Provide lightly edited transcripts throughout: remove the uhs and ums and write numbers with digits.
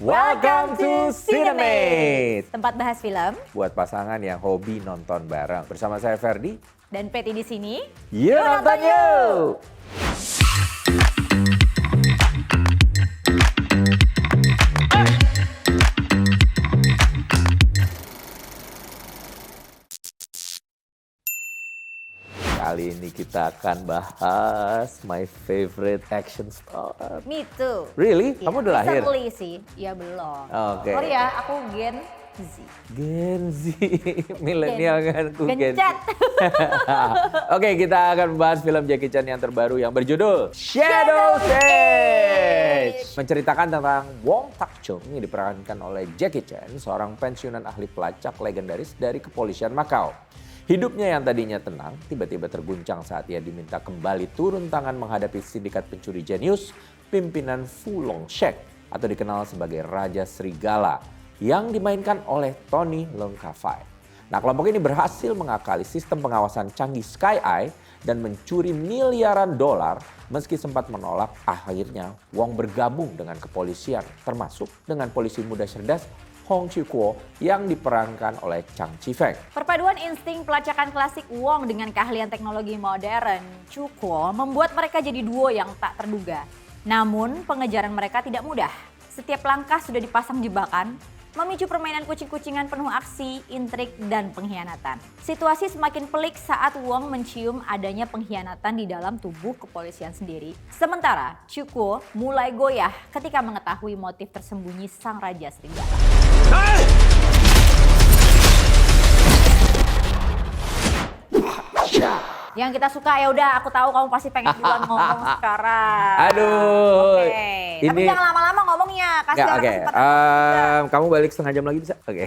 Welcome to Cinemate, tempat bahas film buat pasangan yang hobi nonton bareng. Bersama saya Ferdi dan Peti di sini. Yuk nonton yuk! Kali ini kita akan bahas my favorite action star. Me too. Really? Ya, Kamu udah lahir? Recently sih, ya belum. Oke. Sorry ya, aku Gen Z. Gen Z, milenial kan aku Gen Z. Gencet. Oke, kita akan membahas film Jackie Chan yang terbaru yang berjudul Shadow's Edge. Menceritakan tentang Wong Tak-chung yang diperankan oleh Jackie Chan, seorang pensiunan ahli pelacak legendaris dari kepolisian Macau. Hidupnya yang tadinya tenang, tiba-tiba terguncang saat ia diminta kembali turun tangan menghadapi sindikat pencuri jenius pimpinan Fu Long Shek atau dikenal sebagai Raja Serigala yang dimainkan oleh Tony Leung Ka-fai. Nah, kelompok ini berhasil mengakali sistem pengawasan canggih Sky Eye dan mencuri miliaran dolar meski sempat menolak. Akhirnya Wong bergabung dengan kepolisian, termasuk dengan polisi muda cerdas Hong Chuk-wo yang diperankan oleh Chang Chi-feng. Perpaduan insting pelacakan klasik Wong dengan keahlian teknologi modern Chuk-wo membuat mereka jadi duo yang tak terduga. Namun pengejaran mereka tidak mudah. Setiap langkah sudah dipasang jebakan, memicu permainan kucing-kucingan penuh aksi, intrik, dan pengkhianatan. Situasi semakin pelik saat Wong mencium adanya pengkhianatan di dalam tubuh kepolisian sendiri. Sementara Chuk-wo mulai goyah ketika mengetahui motif tersembunyi sang Raja Serigala. Yang kita suka ya udah, aku tahu kamu pasti pengen duluan ngomong sekarang. Aduh. Oke. Ini... Tapi jangan lama-lama ngomongnya, kasih orang Oke. kesempatan. Kamu balik setengah jam lagi bisa? Oke.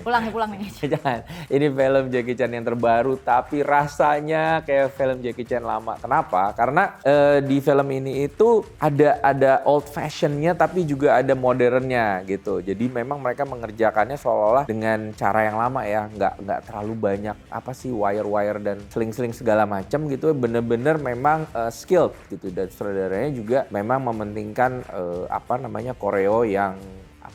Pulang nih. Jangan. Ini film Jackie Chan yang terbaru tapi rasanya kayak film Jackie Chan lama. Kenapa? Karena di film ini itu ada old fashionnya tapi juga ada modernnya gitu. Jadi memang mereka mengerjakannya seolah-olah dengan cara yang lama ya. Nggak terlalu banyak apa sih wire-wire dan seling-seling segala macam gitu, bener-bener memang skilled gitu, dan saudaranya juga memang mementingkan koreo yang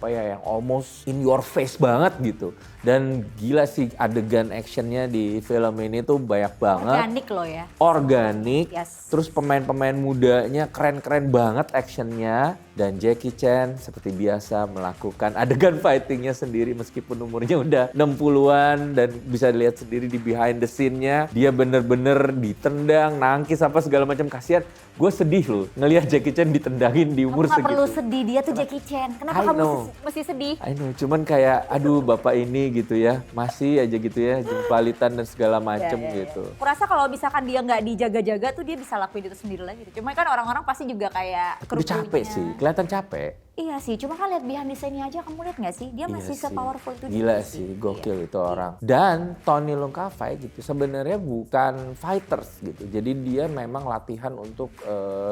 yang almost in your face banget gitu. Dan gila sih adegan actionnya di film ini tuh banyak banget. Organik loh ya. Organik. Yes. Terus pemain-pemain mudanya keren-keren banget actionnya. Dan Jackie Chan seperti biasa melakukan adegan fightingnya sendiri meskipun umurnya udah 60-an. Dan bisa dilihat sendiri di behind the scene-nya. Dia bener-bener ditendang, nangkis apa segala macam. Kasian, gue sedih loh ngelihat Jackie Chan ditendangin di umur segitu. Kamu gak perlu sedih, dia tuh Jackie Chan. Kenapa kamu mesti sedih? I know, cuman kayak aduh bapak ini gitu ya, masih aja gitu ya, jempalitan dan segala macem gitu. Kurasa kalau misalkan dia nggak dijaga-jaga tuh dia bisa lakuin itu sendiri lagi. Cuma kan orang-orang pasti juga kayak Udah capek sih, kelihatan capek. Iya sih, cuma kan lihat behind the scene-nya aja, kamu lihat nggak sih? Dia masih se-powerful itu. Gila sih, gokil itu orang. Dan Tony Leung Ka-fai gitu sebenarnya bukan fighters gitu. Jadi dia memang latihan untuk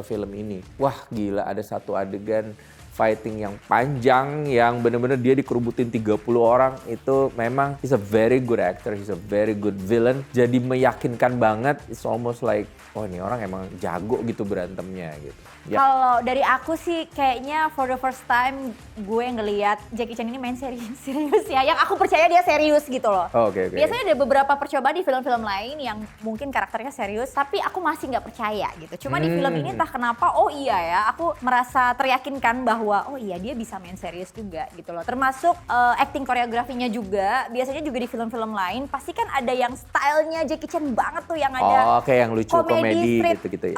film ini. Wah gila, ada satu adegan fighting yang panjang yang bener-bener dia dikerubutin 30 orang. Itu memang he's a very good actor, he's a very good villain. Jadi meyakinkan banget, it's almost like oh ini orang emang jago gitu berantemnya gitu. Ya. Kalau dari aku sih kayaknya for the first time gue ngelihat Jackie Chan ini main serius ya. Yang aku percaya dia serius gitu loh. Oh, okay. Biasanya ada beberapa percobaan di film-film lain yang mungkin karakternya serius, tapi aku masih nggak percaya gitu. Cuma di film ini entah kenapa, oh iya ya, aku merasa teryakinkan bahwa oh iya dia bisa main serius juga gitu loh. Termasuk acting koreografinya juga. Biasanya juga di film-film lain pasti kan ada yang stylenya Jackie Chan banget tuh, yang ada kayak yang lucu komedi gitu-gitu ya.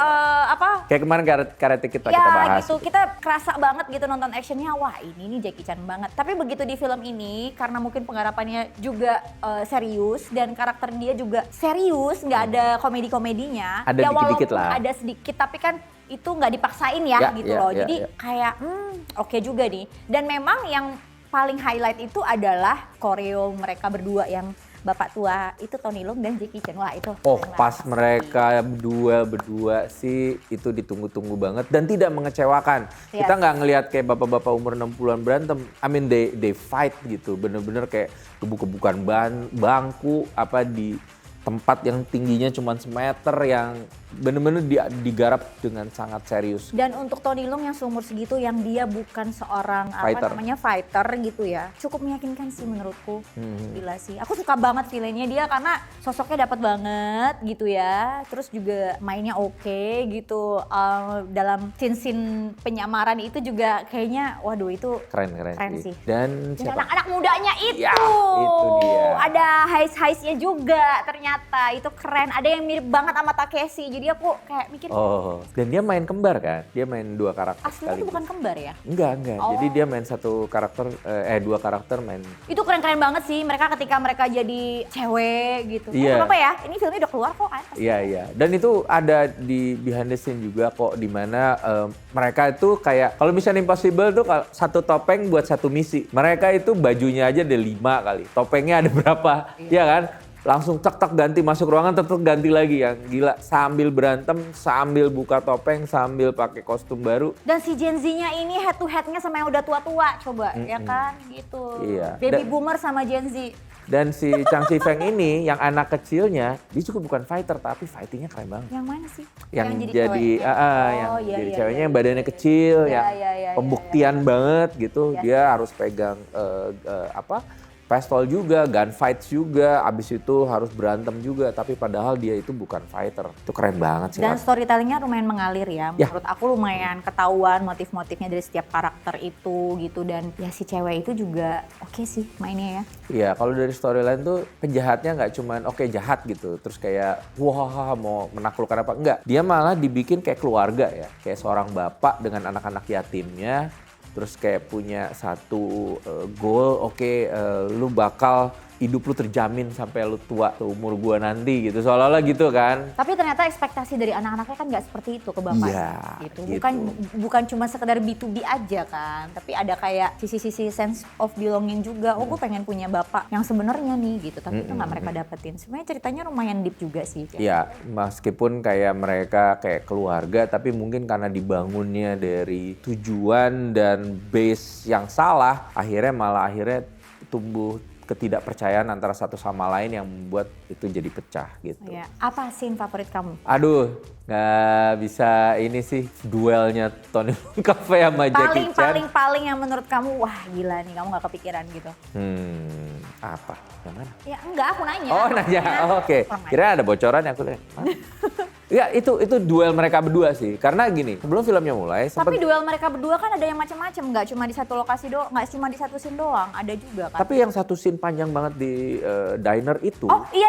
Kayak kemarin Karate kita bahas. Gitu. Kita kerasa banget gitu nonton actionnya, wah ini nih Jackie Chan banget. Tapi begitu di film ini, karena mungkin penggarapannya juga serius dan karakter dia juga serius, nggak ada komedi-komedinya. Ada ya dikit-dikit lah. Ada sedikit, tapi kan itu nggak dipaksain ya gitu loh. Jadi kayak oke juga nih. Dan memang yang paling highlight itu adalah koreo mereka berdua yang bapak tua itu, Tony Leung dan Jackie Chan. Wah itu. Pas mereka berdua sih itu ditunggu-tunggu banget dan tidak mengecewakan. Yes. Kita nggak ngelihat kayak bapak-bapak umur 60-an berantem. I mean they fight gitu. Bener-bener kayak gebuk-gebukan bangku apa di tempat yang tingginya cuma semeter, yang bener-bener digarap dengan sangat serius. Dan untuk Tony Leung yang seumur segitu yang dia bukan seorang fighter gitu ya. Cukup meyakinkan sih menurutku. Gila sih. Aku suka banget villainnya dia karena sosoknya dapat banget gitu ya. Terus juga mainnya oke gitu. Dalam scene-scene penyamaran itu juga kayaknya waduh itu Keren sih. Dan siapa? anak-anak mudanya itu. Ya, itu dia. Ada Heiss-Heissnya juga ternyata. Itu keren. Ada yang mirip banget sama Takeshi. Jadi aku kayak mikir. Oh, dan dia main kembar kan? Dia main 2 karakter Aslinya itu bukan kembar ya? Enggak. Oh. Jadi dia main 2 karakter main. Itu keren-keren banget sih mereka ketika mereka jadi cewek gitu. Iya. Apa ya? Ini filmnya udah keluar kok kan? Iya. Dan itu ada di behind the scene juga kok, di mana mereka itu kayak kalau Mission Impossible tuh satu topeng buat satu misi. Mereka itu bajunya aja ada 5 kali. Topengnya ada berapa? Iya kan? Langsung tek ganti, masuk ruangan tek ganti lagi, yang gila, sambil berantem, sambil buka topeng, sambil pakai kostum baru. Dan si Gen Z-nya ini head to head-nya sama yang udah tua-tua coba ya kan gitu. Iya. Baby boomer sama Gen Z. Dan si Chang Si Feng ini yang anak kecilnya, dia juga bukan fighter tapi fightingnya keren banget. Yang mana sih? Yang jadi ceweknya? jadi ceweknya yang badannya kecil, Iya, yang iya, iya, pembuktian banget gitu. Iya. Dia harus pegang pistol juga, gunfights juga, abis itu harus berantem juga. Tapi padahal dia itu bukan fighter. Itu keren banget sih. Dan storytellingnya lumayan mengalir ya. Menurut aku lumayan ketahuan motif-motifnya dari setiap karakter itu gitu. Dan ya si cewek itu juga oke sih mainnya ya. Iya, kalau dari storyline tuh penjahatnya nggak cuman oke jahat gitu, terus kayak wah mau menaklukkan apa, enggak. Dia malah dibikin kayak keluarga ya, kayak seorang bapak dengan anak-anak yatimnya, terus kayak punya satu goal, lu bakal hidup lu terjamin sampai lu tua umur gua nanti gitu, seolah-olah gitu kan. Tapi ternyata ekspektasi dari anak-anaknya kan nggak seperti itu ke bapaknya Iya, gitu. gitu. Bukan cuma sekedar B2B aja kan, tapi ada kayak sisi-sisi sense of belonging juga. Oh, gue pengen punya bapak yang sebenarnya nih gitu, tapi itu nggak mereka dapetin. Sebenarnya ceritanya lumayan deep juga sih. Iya, meskipun kayak mereka kayak keluarga, tapi mungkin karena dibangunnya dari tujuan dan base yang salah, akhirnya tumbuh ketidakpercayaan antara satu sama lain yang membuat itu jadi pecah gitu. Iya. Apa scene favorit kamu? Aduh, nggak bisa ini sih, duelnya Tony Leung Cafe sama Jackie Chan. Paling yang menurut kamu, wah gila nih kamu nggak kepikiran gitu. Apa? Yang mana? Ya enggak, aku nanya. Oh nanya, oke. Kira ada bocoran yang aku lihat. Ya itu duel mereka berdua sih, karena gini, sebelum filmnya mulai Tapi duel mereka berdua kan ada yang macam-macam, nggak cuma di satu lokasi doang, nggak cuma di satu scene doang, ada juga kan. Tapi yang satu scene panjang banget di diner itu. Oh iya.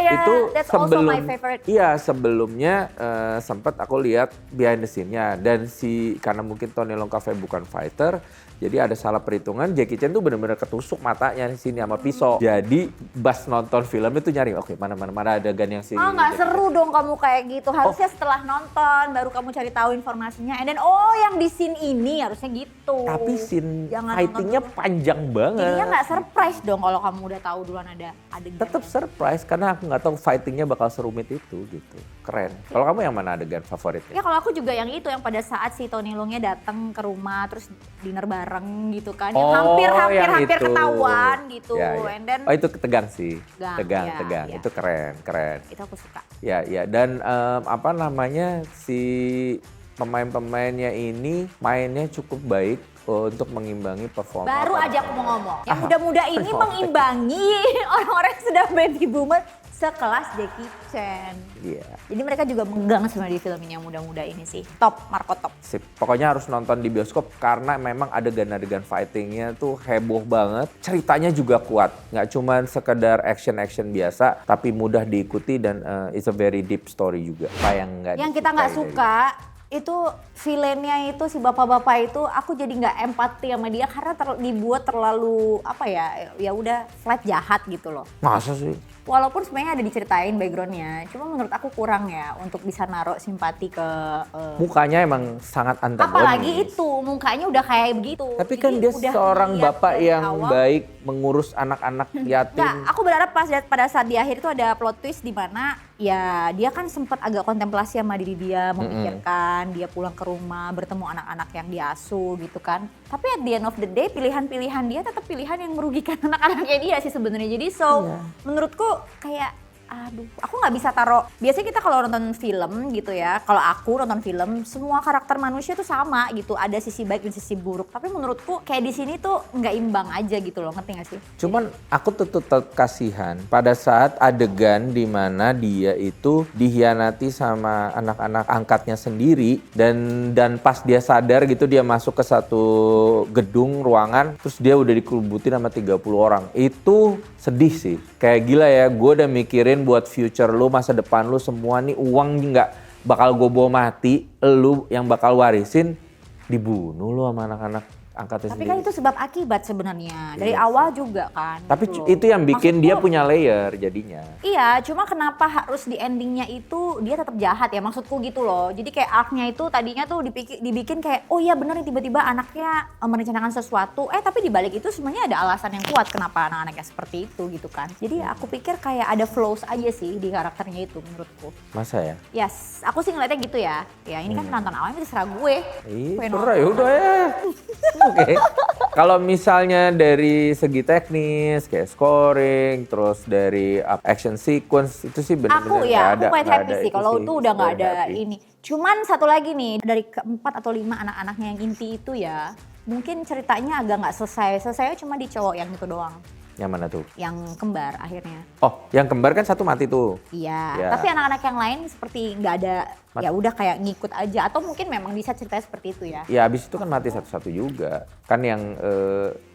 Itu That's also my favorite. Iya, sebelumnya sempat aku lihat behind the scene-nya, dan karena mungkin Tony Leung Cafe bukan fighter, jadi ada salah perhitungan, Jackie Chan tuh bener-bener ketusuk matanya di sini sama pisau. Jadi pas nonton film itu nyari, oke mana adegan yang Oh nggak seru dong kamu kayak gitu, harusnya setelah nonton baru kamu cari tahu informasinya. And then yang di scene ini harusnya gitu. Tapi scene Jangan fightingnya panjang banget. Jadinya nggak surprise dong kalau kamu udah tahu duluan ada adegan. Tetap surprise karena aku nggak tahu fightingnya bakal serumit itu gitu. Keren. Kalau kamu yang mana adegan favoritnya? Ya kalau aku juga yang itu, yang pada saat si Tony Leungnya datang ke rumah terus dinner bareng gitu kan. Yang hampir ketahuan gitu. Ya. And then itu tegang sih. Tegang. Ya. Itu keren. Itu aku suka. Ya. Dan si pemain-pemainnya ini mainnya cukup baik untuk mengimbangi performa. Baru aja aku mau ngomong. Yang muda-muda ini mengimbangi orang-orang yang sudah baby boomer sekelas Jackie Chan. Iya. Jadi mereka juga megang sebenarnya di film ini yang muda-muda ini sih. Top, Marco top. Sip. Pokoknya harus nonton di bioskop karena memang adegan-adegan fightingnya tuh heboh banget. Ceritanya juga kuat. Nggak cuman sekedar action-action biasa, tapi mudah diikuti dan it's a very deep story juga. Yang kita nggak suka itu villainnya itu si bapak-bapak itu, aku jadi nggak empati sama dia karena dibuat terlalu ya udah flat jahat gitu loh. Masa sih? Walaupun sebenarnya ada diceritain backgroundnya, cuma menurut aku kurang ya untuk bisa naruh simpati ke mukanya emang sangat antagonis. Apalagi itu mukanya udah kayak begitu. Tapi kan dia seorang bapak yang baik mengurus anak-anak yatim. Nggak, aku berharap pada saat di akhir itu ada plot twist di mana ya dia kan sempat agak kontemplasi sama diri dia, memikirkan dia pulang ke rumah bertemu anak-anak yang diasuh gitu kan. Tapi at the end of the day pilihan-pilihan dia tetap pilihan yang merugikan anak-anaknya dia sih sebenarnya. Jadi menurutku kayak aduh, aku nggak bisa taruh. Biasanya kita kalau nonton film gitu ya, kalau aku nonton film, semua karakter manusia tuh sama gitu, ada sisi baik dan sisi buruk. Tapi menurutku kayak di sini tuh nggak imbang aja gitu loh, ngerti nggak sih? Cuman aku tetap kasihan pada saat adegan di mana dia itu dikhianati sama anak-anak angkatnya sendiri dan pas dia sadar gitu dia masuk ke satu gedung ruangan terus dia udah dikerubutin sama 30 orang. Itu sedih sih. Kayak gila ya, gue udah mikirin buat future lu, masa depan lu semua nih uang nggak bakal gue bawa mati, lu yang bakal warisin dibunuh lu sama anak-anak angkatnya Tapi sendiri. kan itu sebab akibat sebenarnya. Dari Iya awal juga kan. Tapi gitu loh. itu yang bikin dia Maksudku, punya layer jadinya. iya, cuma kenapa harus di endingnya itu dia tetap jahat ya, maksudku gitu loh. Jadi kayak arc-nya itu tadinya tuh dibikin kayak, oh iya bener nih tiba-tiba anaknya merencanakan sesuatu. Tapi dibalik itu sebenarnya ada alasan yang kuat kenapa anak-anaknya seperti itu gitu kan. Jadi aku pikir kayak ada flows aja sih di karakternya itu menurutku. Masa ya? Yes, aku sih ngeliatnya gitu ya. Ya ini kan penonton awalnya terserah gue. Gue Terus ya udah ya. Oke. Kalau misalnya dari segi teknis kayak scoring, terus dari action sequence itu sih benar-benar Aku quite happy sih kalau itu udah nggak very ada happy. ini. Cuman satu lagi nih, dari keempat atau 5 anak-anaknya yang inti itu ya, mungkin ceritanya agak nggak selesai. Selesai cuma di cowok yang itu doang, Yang mana tuh? yang kembar akhirnya. Oh, yang kembar kan satu mati tuh. Iya, Ya. tapi anak-anak yang lain seperti nggak ada, ya udah kayak ngikut aja. Atau mungkin memang bisa ceritanya seperti itu ya. Ya abis itu kan mati satu-satu juga. Kan yang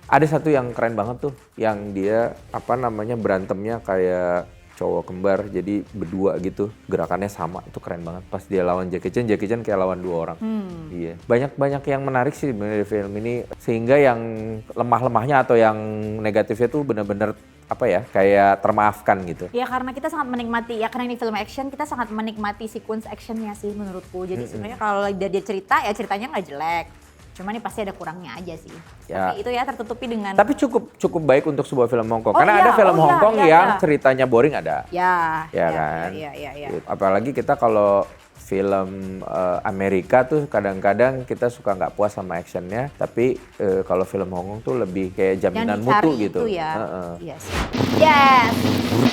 ada satu yang keren banget tuh, yang dia apa namanya berantemnya kayak cowok kembar, jadi berdua gitu, gerakannya sama, itu keren banget. Pas dia lawan Jackie Chan kayak lawan 2 orang. Iya, banyak yang menarik sih sebenarnya di film ini, sehingga yang lemah-lemahnya atau yang negatifnya tuh bener-bener apa ya, kayak termaafkan gitu. Ya karena kita sangat menikmati, ya karena ini film action, kita sangat menikmati sequence actionnya sih menurutku. Jadi sebenarnya kalau dia cerita, ya ceritanya nggak jelek. Cuma nih pasti ada kurangnya aja sih. Ya. Tapi itu ya tertutupi dengan... Tapi cukup baik untuk sebuah film Hongkong. Oh Karena iya, ada film oh iya, Hongkong iya, yang iya. ceritanya boring ada. Ya Kan? Iya. Apalagi kita kalau film Amerika tuh kadang-kadang kita suka nggak puas sama actionnya, tapi kalau film Hongkong tuh lebih kayak jaminan Yang mutu dicari gitu. itu ya. Heeh. Yes.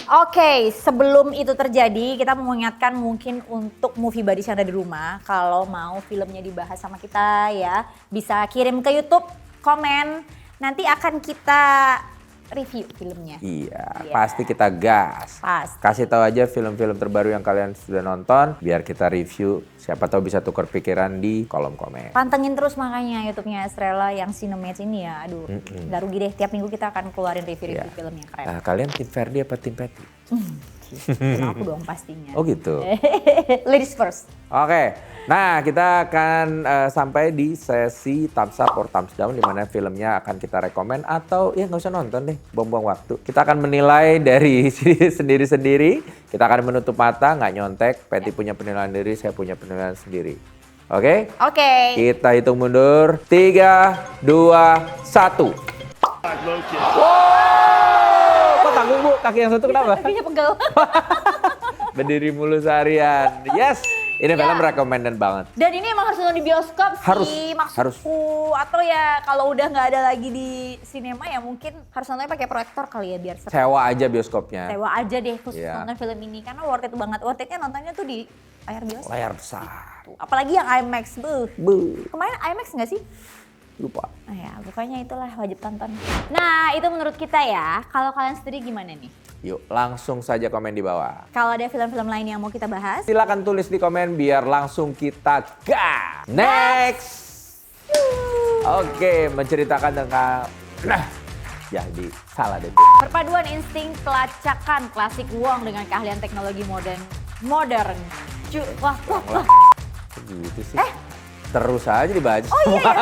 Oke, sebelum itu terjadi, kita mau mengingatkan mungkin untuk movie buddies yang ada di rumah, kalau mau filmnya dibahas sama kita ya, bisa kirim ke YouTube, komen, nanti akan kita review filmnya. Iya, Iya. pasti kita gas. Pas. Kasih tahu aja film-film terbaru yang kalian sudah nonton, biar kita review. Siapa tahu bisa tukar pikiran di kolom komen. Pantengin terus makanya YouTube-nya Estrella yang Cinemates ini ya. Aduh, nggak rugi deh. Tiap minggu kita akan keluarin review-review Iya. filmnya. Keren. Nah, kalian tim Ferdi apa tim Patty? Tim aku dong pastinya. Oh gitu. Ladies first. Oke, nah kita akan sampai di sesi thumbs up or thumbs down, di mana filmnya akan kita rekomen atau ya nggak usah nonton deh, buang-buang waktu. Kita akan menilai dari sendiri-sendiri, kita akan menutup mata, nggak nyontek. Patty punya penilaian diri, saya punya penilaian sendiri. Oke? Oke. Kita hitung mundur, 3, 2, 1. Wow, kok tanggung Bu? Kaki yang satu kenapa? Kakinya pegel. Berdiri mulu seharian. Yes, ini film recommended banget. Dan ini emang harus nonton di bioskop Harus, sih harus. maksudku. Atau ya kalau udah nggak ada lagi di sinema ya mungkin harus nontonnya pakai proyektor kali ya biar seru. Sewa aja bioskopnya. Sewa aja deh khusus Iya. nonton film ini karena worth it banget. Worth it-nya nontonnya tuh di layar bioskop. Layar besar. Apalagi yang IMAX. Bu, Kemarin IMAX nggak sih? lupa. Ah ya, pokoknya itulah wajib tonton. Nah, itu menurut kita ya. Kalau kalian sendiri gimana nih? Yuk, langsung saja komen di bawah. Kalau ada film-film lain yang mau kita bahas, Silakan tulis di komen biar langsung kita gas. Next. Oke, menceritakan tentang jadi salah deh. perpaduan insting pelacakan klasik Wong dengan keahlian teknologi modern. Wah. Gitu sih. Terus aja dibaca. Oh iya,